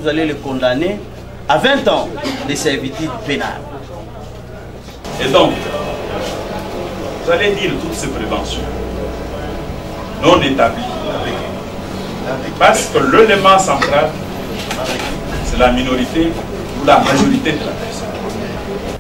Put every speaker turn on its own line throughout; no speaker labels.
vous allez le condamner à 20 ans de servitude pénale.
Et donc, vous allez dire toutes ces préventions non établies. Parce que l'élément central, c'est la minorité ou la majorité de la personne.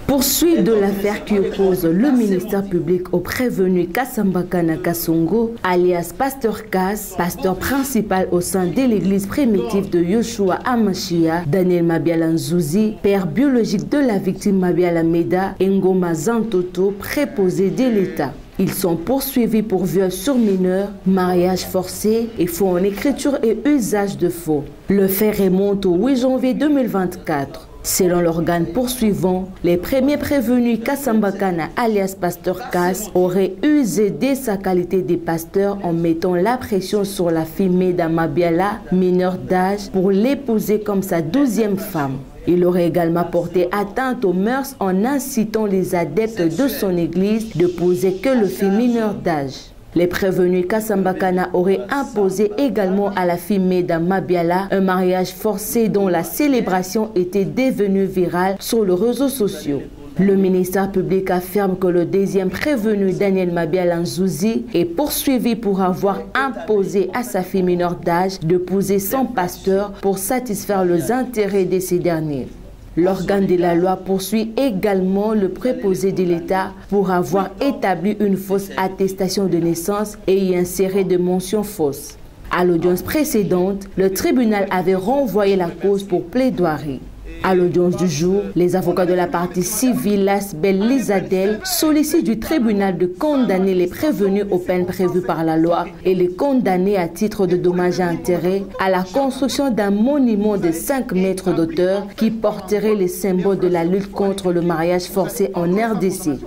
Poursuite de l'affaire qui oppose le ministère public au prévenu Kasambakana Kasongo, alias Pasteur Kas, pasteur principal au sein de l'église primitive de Yoshua Amashia, Daniel Mabiala Nzouzi, père biologique de la victime Mabiala Meda, Ngoma Zantoto, préposé de l'État. Ils sont poursuivis pour viol sur mineur, mariage forcé et faux en écriture et usage de faux. Le fait remonte au 8 janvier 2024. Selon l'organe poursuivant, les premiers prévenus Kasambakana alias Pasteur Kas auraient usé de sa qualité de pasteur en mettant la pression sur la fille Meda Mabiala, mineure d'âge, pour l'épouser comme sa 12e femme. Il aurait également porté atteinte aux mœurs en incitant les adeptes de son église de poser que le fille mineur d'âge. Les prévenus Kasambakana auraient imposé également à la fille Meda Mabiala un mariage forcé dont la célébration était devenue virale sur les réseaux sociaux. Le ministère public affirme que le deuxième prévenu Daniel Mabiala Nzouzi est poursuivi pour avoir imposé à sa fille mineure d'âge d'épouser son pasteur pour satisfaire les intérêts de ces derniers. L'organe de la loi poursuit également le préposé de l'État pour avoir établi une fausse attestation de naissance et y inséré des mentions fausses. À l'audience précédente, le tribunal avait renvoyé la cause pour plaidoirie. À l'audience du jour, les avocats de la partie civile, Lasbel Lizadel, sollicitent du tribunal de condamner les prévenus aux peines prévues par la loi et les condamner à titre de dommages à intérêt à la construction d'un monument de 5 mètres d'auteur qui porterait les symboles de la lutte contre le mariage forcé en RDC.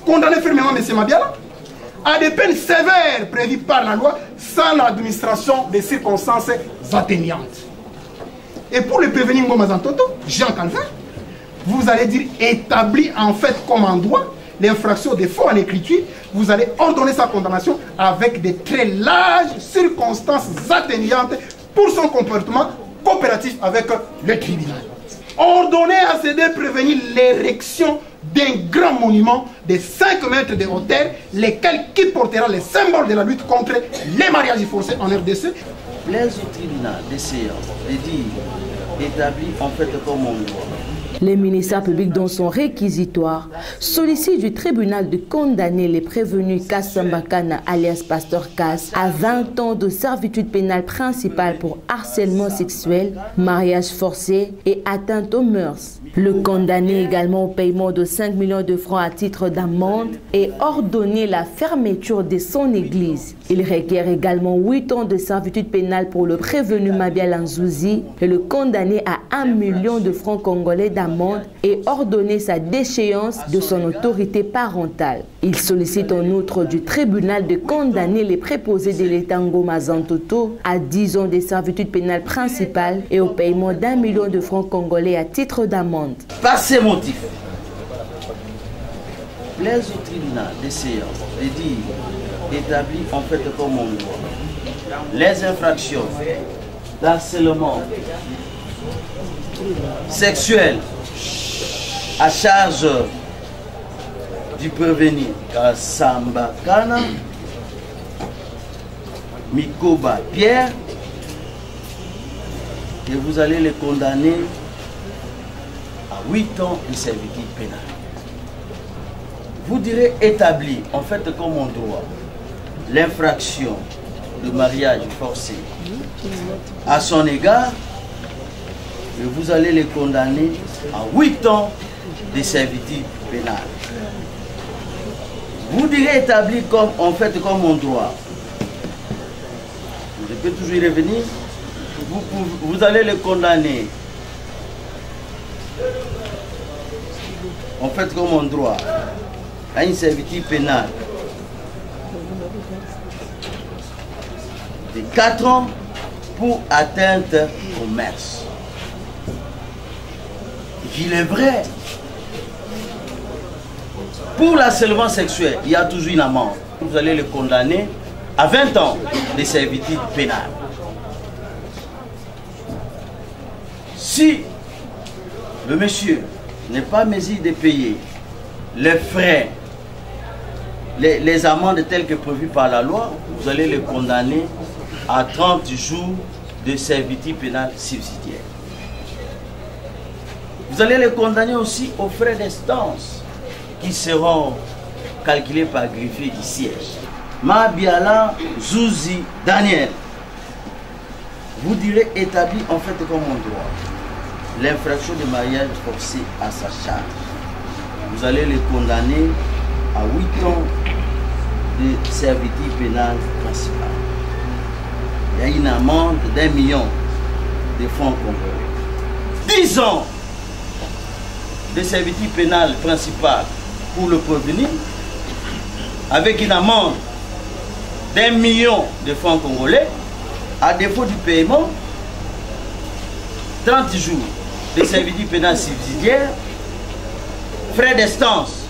Condamner fermement M. Mabiala à des peines sévères prévues par la loi sans l'administration des circonstances atténuantes. Et pour le prévenir Ngoma Zantoto, Jean Calvin, vous allez dire établi en fait comme en droit l'infraction des faux en écriture, vous allez ordonner sa condamnation avec de très larges circonstances atténuantes pour son comportement coopératif avec le tribunal. Ordonner à ces deux prévenir l'érection d'un grand monument de 5 mètres de hauteur, lequel qui portera les symboles de la lutte contre les mariages forcés en RDC.
Plaise au tribunal des séances de dire établi en fait comme on le voit.
Les ministères publics dans son réquisitoire sollicitent du tribunal de condamner les prévenus Kasambakana alias Pasteur Kas à 20 ans de servitude pénale principale pour harcèlement sexuel, mariage forcé et atteinte aux mœurs. Le condamner également au paiement de 5 millions de francs à titre d'amende et ordonner la fermeture de son église. Il requiert également 8 ans de servitude pénale pour le prévenu Mabiala Nzouzi et le condamner à 1 million de francs congolais d'amende et ordonner sa déchéance de son autorité parentale. Il sollicite en outre du tribunal de condamner les préposés de l'État Ngoma Zantoto à 10 ans de servitude pénale principale et au paiement d'1 million de francs congolais à titre d'amende.
Par ces motifs, plaise au tribunal des séances de dire établi en fait comme on le voit. Les infractions d'harcèlement sexuel à charge du prévenu Kasambakana Mikoba Pierre, et vous allez les condamner à 8 ans de servitude pénale. Vous direz établi en fait comme en droit l'infraction de mariage forcé à son égard, et vous allez les condamner à 8 ans de servitude pénale. Vous direz établi comme en fait comme en droit. Je peux toujours y revenir. Vous allez les condamner en fait comme en droit à une servitude pénale de 4 ans pour atteinte aux mœurs. Il est vrai, pour l'harcèlement sexuel, il y a toujours une amende. Vous allez le condamner à 20 ans de servitude pénale. Si le monsieur n'est pas mesure de payer les frais, les amendes telles que prévues par la loi, vous allez le condamner à 30 jours de servitude pénale subsidiaire. Vous allez le condamner aussi aux frais d'instance qui seront calculés par greffier du siège. Mabiala Zouzi Daniel, vous direz établi en fait comme mon droit l'infraction de mariage forcé à sa charge. Vous allez le condamner à 8 ans de servitude pénale principale. Il y a une amende d'1 million de francs congolais. 10 ans de servitude pénale principale pour le prévenu, avec une amende d'1 million de francs congolais, à défaut du paiement, 30 jours de servitude pénale subsidiaire, frais d'instance,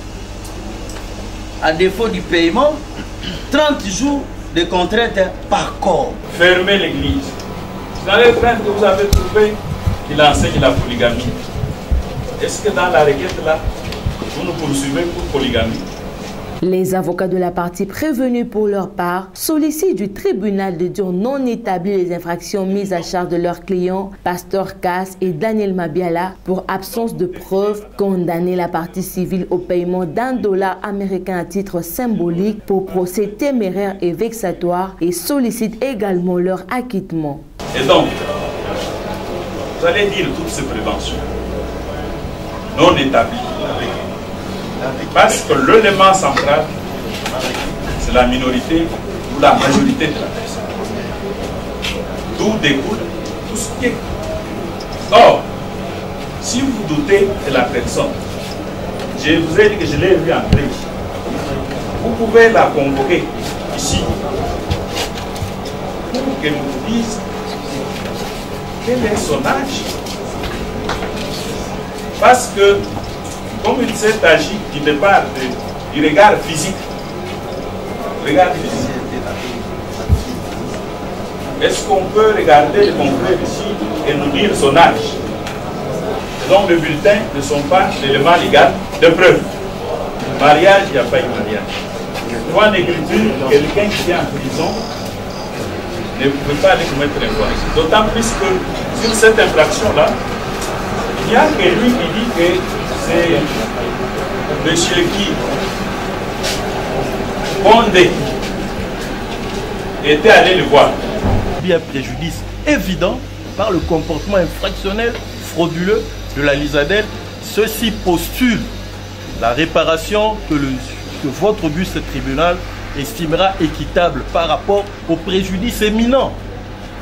à défaut du paiement, 30 jours de contrainte par corps.
Fermez l'église. Dans les craintes que vous avez trouvées, qu'il enseigne la polygamie. Est-ce que dans la requête là, vous nous poursuivez pour polygamie?
Les avocats de la partie prévenus pour leur part sollicitent du tribunal de dire non établi les infractions mises à charge de leurs clients, Pasteur Cass et Daniel Mabiala, pour absence de preuves, condamner la partie civile au paiement d'$1 américain à titre symbolique pour procès téméraire et vexatoire et sollicitent également leur acquittement.
Et donc, vous allez dire toutes ces préventions non établies parce que l'élément central, c'est la minorité ou la majorité de la personne. D'où découle tout ce qui est. Or, si vous doutez de la personne, je vous ai dit que je l'ai vu entrer, vous pouvez la convoquer ici pour qu'elle nous dise quel est son âge. Parce que, comme il s'est agi du départ du regard physique, est-ce qu'on peut regarder le confrère ici et nous dire son âge? Donc les bulletins ne sont pas l'élément légal de preuve. Mariage, il n'y a pas eu mariage. Droit d'écriture, quelqu'un qui est en prison ne peut pas aller commettre l'infraction. D'autant plus que sur cette infraction-là, il n'y a que lui qui dit que c'est monsieur qui Condé était allé le voir.
Il y a un préjudice évident par le comportement infractionnel frauduleux de la Lysadel. Ceux-ci postulent la réparation que votre auguste tribunal estimera équitable par rapport au préjudice éminent.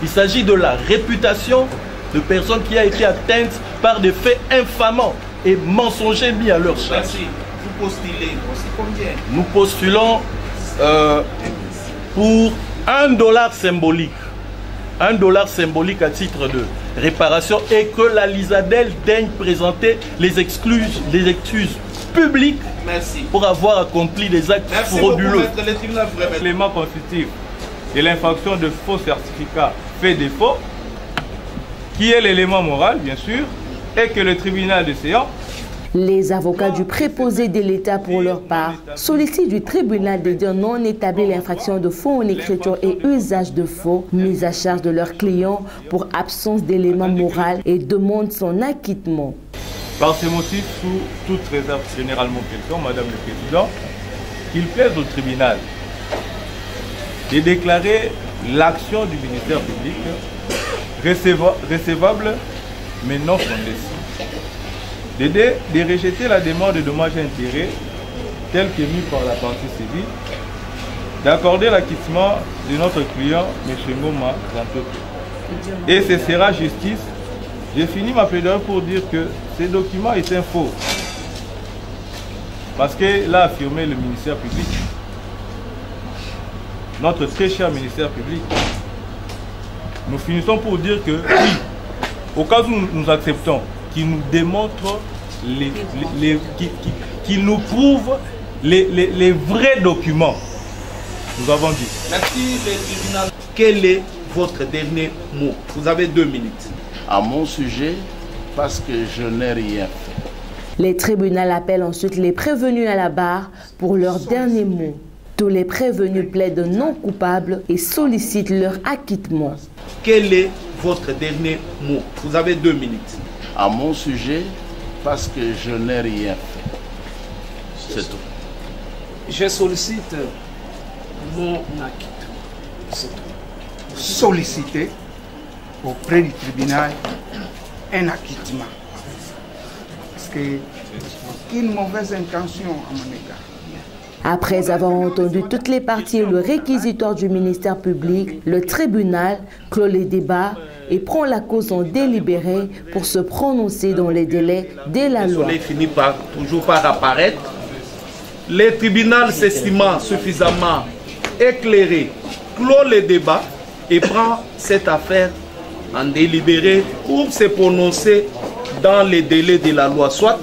Il s'agit de la réputation de personnes qui a été atteinte par des faits infamants et mensongers mis à leur charge.
Vous postulez combien?
Nous postulons pour $1 symbolique. $1 symbolique à titre de réparation et que la Lysadel daigne présenter les excuses publiques.
Merci.
Pour avoir accompli des actes frauduleux.
L'élément constitutif de l'infraction de faux certificats fait défaut, qui est l'élément moral, bien sûr, et que le tribunal de séance.
Les avocats du préposé de l'État, pour leur part, sollicitent du tribunal de dire non établir l'infraction de faux en écriture et usage de faux mis à charge de leurs clients pour absence d'éléments moraux et demandent son acquittement.
Par ces motifs, sous toute réserve généralement quelconque, Madame le Président, qu'il plaise au tribunal de déclarer l'action du ministère public recevable mais non fondée. De rejeter la demande de dommages et intérêts telle qu'émise par la partie civile, d'accorder l'acquittement de notre client, M. Ngoma Zantoto. Et ce sera justice. J'ai fini ma plaidoirie pour dire que ces documents étaient faux. Parce que l'a affirmé le ministère public, notre très cher ministère public. Nous finissons pour dire que oui, au cas où nous acceptons, qui nous démontre, qui nous prouve les vrais documents. Nous avons dit.
Merci, le tribunal. Quel est votre dernier mot? Vous avez 2 minutes.
À mon sujet,
parce que je n'ai rien fait.
Les tribunaux appellent ensuite les prévenus à la barre pour leur dernier mot. Tous les prévenus plaident non coupables et sollicitent leur acquittement.
Quel est votre dernier mot? Vous avez 2 minutes.
À mon sujet, parce que je n'ai rien fait. C'est tout.
Je sollicite mon acquittement. C'est tout.
Solliciter auprès du tribunal un acquittement. Parce que aucune mauvaise intention à mon égard.
Après avoir entendu toutes les parties et le réquisitoire du ministère public, le tribunal clôt les débats et prend la cause en délibéré pour se prononcer dans les délais de la loi.
Le soleil finit toujours par apparaître. Le tribunal s'estimant suffisamment éclairé clôt les débats et prend cette affaire en délibéré pour se prononcer dans les délais de la loi. Soit